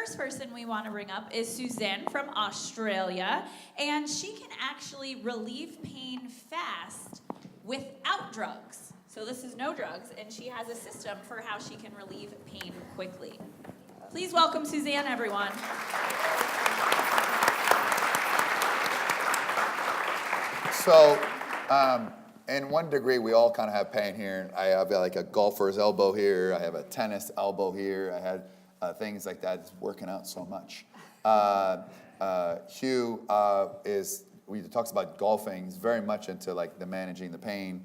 first person we want to bring up is Suzanne from Australia, and she can actually relieve pain fast without drugs. So this is no drugs, and she has a system for how she can relieve pain quickly. Please welcome Suzanne, everyone. So, in one degree, we all kind of have pain here. I have like a golfer's elbow here. I have a tennis elbow here. I had things like that. It's working out so much. Hugh talks about golfing. He's very much into like the managing the pain.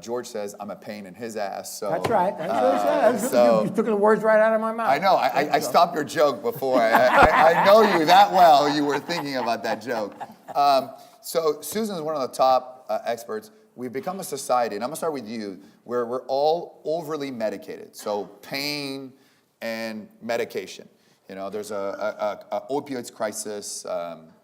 George says I'm a pain in his ass. So that's right. That's what he said. You took the words right out of my mouth. I know. I stopped your joke before. I know you that well. You were thinking about that joke. So Susan is one of the top experts. We've become a society, and I'm gonna start with you, where we're all overly medicated. So pain and medication. You know, there's a opioids crisis.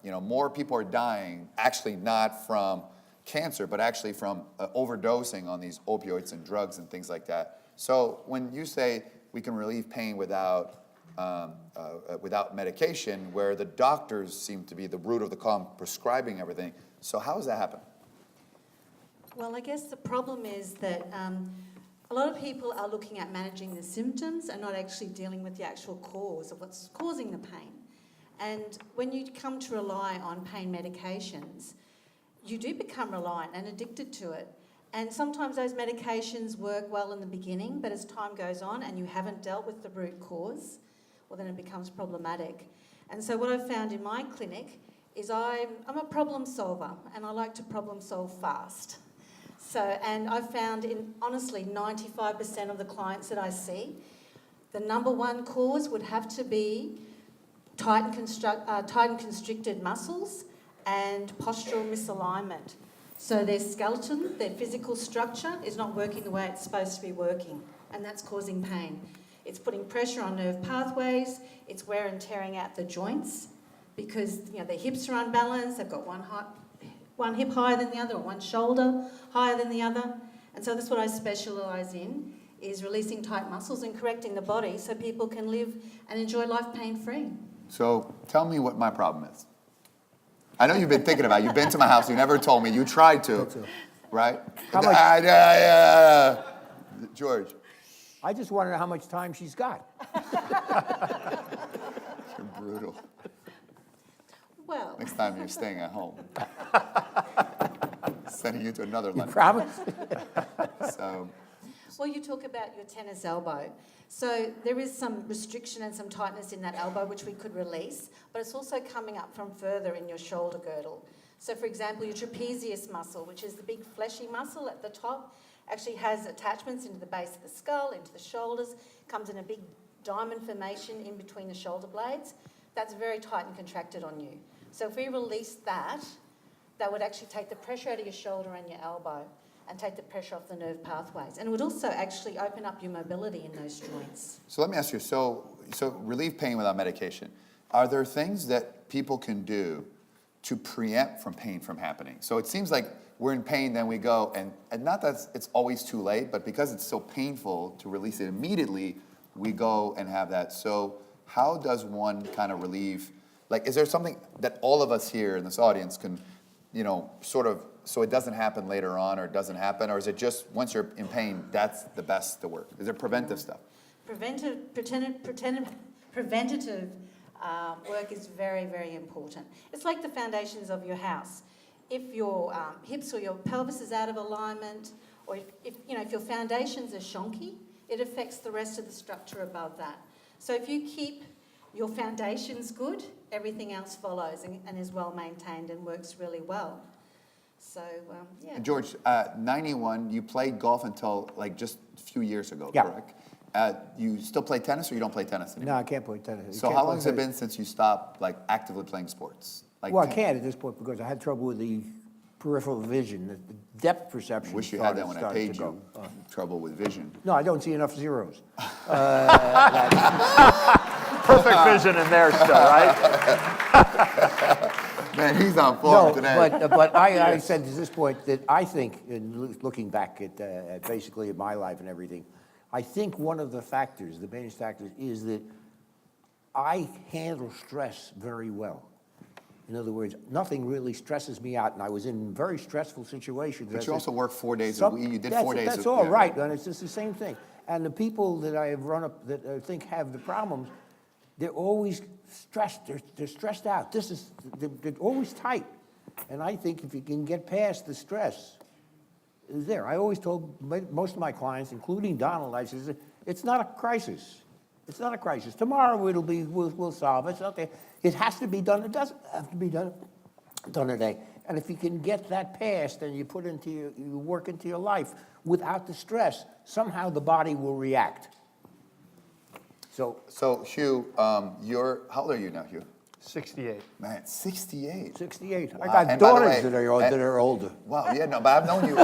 More people are dying, actually not from cancer, but actually from overdosing on these opioids and drugs and things like that. So when you say we can relieve pain without medication, where the doctors seem to be the root of the problem, prescribing everything, so how does that happen? Well, I guess the problem is that a lot of people are looking at managing the symptoms and not actually dealing with the actual cause of what's causing the pain. And when you come to rely on pain medications, you do become reliant and addicted to it. And sometimes those medications work well in the beginning, but as time goes on and you haven't dealt with the root cause, well, then it becomes problematic. And so what I've found in my clinic is I'm a problem solver, and I like to problem solve fast. And I've found honestly, 95% of the clients that I see, the number one cause would have to be tight and constricted muscles and postural misalignment. So their skeleton, their physical structure is not working the way it's supposed to be working, and that's causing pain. It's putting pressure on nerve pathways, it's wear and tearing out the joints because their hips are unbalanced, they've got one hip higher than the other or one shoulder higher than the other. And so that's what I specialise in, is releasing tight muscles and correcting the body so people can live and enjoy life pain-free. So tell me what my problem is. I know you've been thinking about it. You've been to my house. You never told me. You tried to, right? How much? George. I just want to know how much time she's got. You're brutal. Well, Next time you're staying at home. Sending you to another You London. promise? So, well, you talk about your tennis elbow. So there is some restriction and some tightness in that elbow which we could release, but it's also coming up from further in your shoulder girdle. So for example, your trapezius muscle, which is the big fleshy muscle at the top, actually has attachments into the base of the skull, into the shoulders, comes in a big diamond formation in between the shoulder blades. That's very tight and contracted on you. So if we release that, that would actually take the pressure out of your shoulder and your elbow and take the pressure off the nerve pathways. And it would also actually open up your mobility in those joints. so let me ask you, so relieve pain without medication. Are there things that people can do to preempt from pain from happening? So it seems like we're in pain, then we go, and not that it's always too late, but because it's so painful to release it immediately, we go and have that. So how does one kind of relieve, like, is there something that all of us here in this audience can, sort of, so it doesn't happen later on or it doesn't happen, or is it just once you're in pain, that's the best to work? Is there preventive stuff? Preventative work is very, very important. It's like the foundations of your house. If your hips or your pelvis is out of alignment, or if your foundations are shonky, it affects the rest of the structure above that. So if you keep your foundations good, everything else follows and is well maintained and works really well. So, yeah. George, 91, you played golf until like just a few years ago, Yeah. correct? You still play tennis or you don't play tennis anymore? No, I can't play tennis. So how long has it been since you stopped like actively playing sports? Like Well, I can't at this point because I had trouble with the peripheral vision, the depth perception. Wish you had that when I started paid to you. go. Trouble with vision. No, I don't see enough zeros. Perfect vision in there still, right? Man, he's on form today. But I said to this point that I think, in looking back at basically at my life and everything, I think one of the factors, the main factors, is that I handle stress very well. In other words, nothing really stresses me out, and I was in very stressful situations. But you also work 4 days a week. You did 4 days. That's all right, and it's just the same thing. And the people that I have run up that I think have the problems, they're always stressed. They're stressed out. They're always tight. And I think if you can get past the stress, is there. I always told most of my clients, including Donald, I said, it's not a crisis. It's not a crisis. Tomorrow we'll solve it. It's not there. It has to be done. It doesn't have to be done today. And if you can get that past and you you work into your life without the stress, somehow the body will react. So Hugh, how old are you now, Hugh? 68. Man, 68. 68. Wow. I got And by the daughters way, that are older. Wow, yeah, no, but I've known you.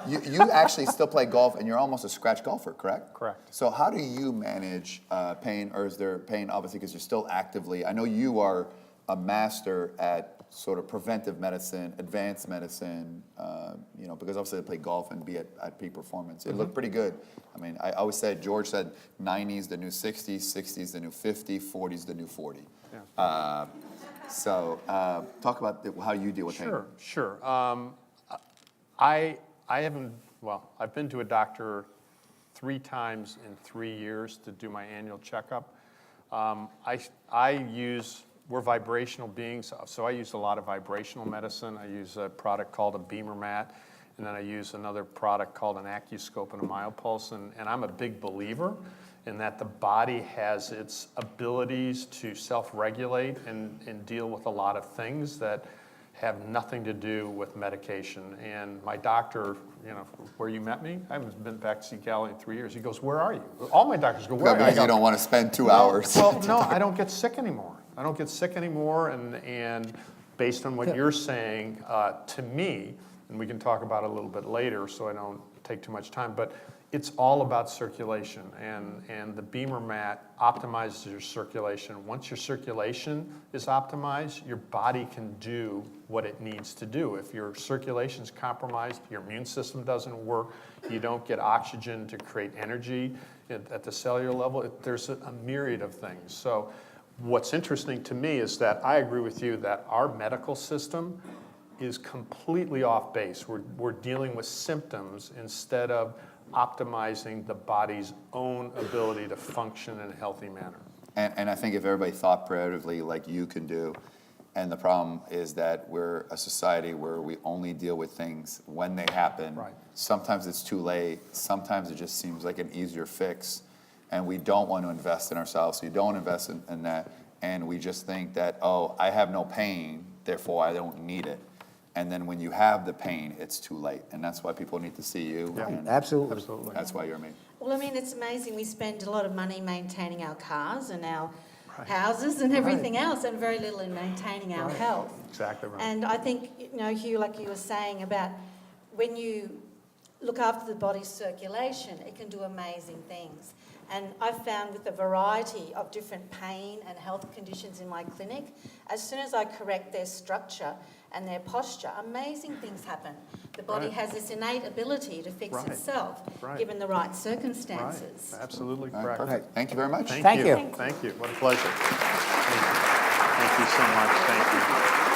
You actually still play golf, and you're almost a scratch golfer, correct? Correct. So how do you manage pain, or is there pain, obviously, because you're still actively, I know you are a master at sort of preventive medicine, advanced medicine, because obviously they play golf and be at peak performance. It looked pretty good. I mean, I always said, George said 90's the new 60, 60's the new 50, 40's the new 40. Yeah. So talk about how you deal with pain. Sure. I've been to a doctor 3 times in 3 years to do my annual checkup. We're vibrational beings, so I use a lot of vibrational medicine. I use a product called a Beamer mat, and then I use another product called an Accuscope and a MyoPulse, and I'm a big believer in that the body has its abilities to self-regulate and deal with a lot of things that have nothing to do with medication. And my doctor, where you met me, I haven't been back to see Gally in 3 years. He goes, "Where are you?" All my doctors go, "Where are you?" Because you don't want to spend 2 hours. Well, no, I don't get sick anymore. And based on what you're saying, to me, and we can talk about it a little bit later so I don't take too much time, but it's all about circulation, and the Beamer mat optimizes your circulation. Once your circulation is optimized, your body can do what it needs to do. If your circulation's compromised, your immune system doesn't work, you don't get oxygen to create energy at the cellular level, there's a myriad of things. So what's interesting to me is that I agree with you that our medical system is completely off base. We're dealing with symptoms instead of optimizing the body's own ability to function in a healthy manner. And I think if everybody thought preventively like you can do, and the problem is that we're a society where we only deal with things when they happen. Right. Sometimes it's too late. Sometimes it just seems like an easier fix. And we don't want to invest in ourselves. So you don't invest in that. And we just think that, oh, I have no pain, therefore I don't need it. And then when you have the pain, it's too late. And that's why people need to see you. Yeah. And Absolutely. that's why you're amazing. Well, I mean, it's amazing. We spend a lot of money maintaining our cars and our houses and everything else, and very little in maintaining our health. Exactly right. And I think, Hugh, like you were saying about when you look after the body's circulation, it can do amazing things. And I've found with a variety of different pain and health conditions in my clinic, as soon as I correct their structure and their posture, amazing things happen. The body has this innate ability to fix itself, given the right circumstances. Right. Absolutely All right, correct. perfect. Thank you very much. Thank you. Thank you. What a pleasure. Thank you so much. Thank you.